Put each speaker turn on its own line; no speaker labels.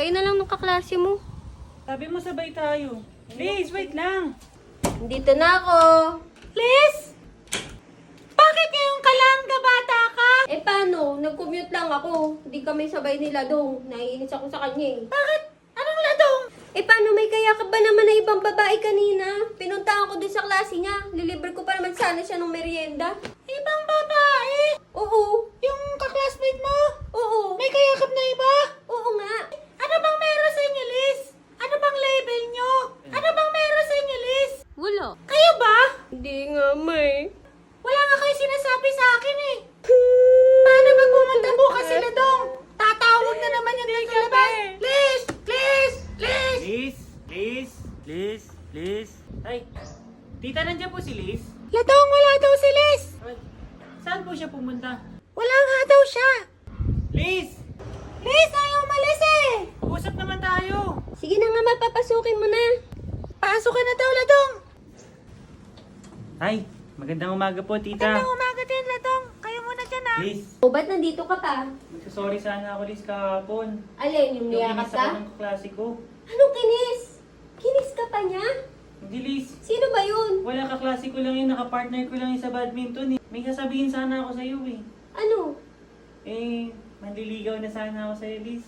Kayo na lang ng kaklase mo.
Sabi mo sabay tayo. Liz, wait lang.
Dito na ako.
Liz! Bakit ngayon ka lang? Bata ka?
Eh paano? Nag-commute lang ako. Hindi kami sabay nila dong. Naiinis ako sa kanya eh.
Bakit? Anong ladong?
Eh paano may kaya ka ba naman na ibang babae kanina? Pinuntahan ko dun sa klase niya. Lilibre ko pa naman sana siya ng merienda.
Ibang babae?
Oo.
Yung kaklasmate mo?
Oo.
May kayakap na iba?
Oo nga.
Ano bang meron sa inyo, Liz? Ano bang label nyo? Ano bang meron sa inyo, Liz?
Wala.
Kayo ba?
Hindi nga, may.
Wala nga kayo sinasabi sa akin eh. Paano ba pumunta bukas sila dong? Tatawag na naman yung tagalabas. Liz! Liz! Liz!
Liz! Liz! Liz! Liz! Ay! Tita, nandiyan po si Liz?
Ladong, wala daw si Liz.
Ay, saan po siya pumunta?
Wala nga daw siya.
Liz!
Liz, ayaw umalis eh.
Usap naman tayo!
Sige na nga, mapapasukin mo na.
Pasok ka na daw, Ladong.
Ay, magandang umaga po, tita.
Magandang umaga din, Ladong. Kayo muna dyan ah.
Liz,
O, ba't nandito ka pa?
magsasorry sana ako, Liz, kahapon.
Alin, yung
Yung
niyakas
kinis
ka?
ako ng kaklase ko.
Anong kinis? Kinis ka pa niya?
Hindi, Liz.
Sino ba yun?
Wala, kaklase ko lang yun. Nakapartner ko lang yun sa badminton. Eh. May sasabihin sana ako sa'yo eh.
Ano?
Eh, manliligaw na sana ako sa'yo, Liz.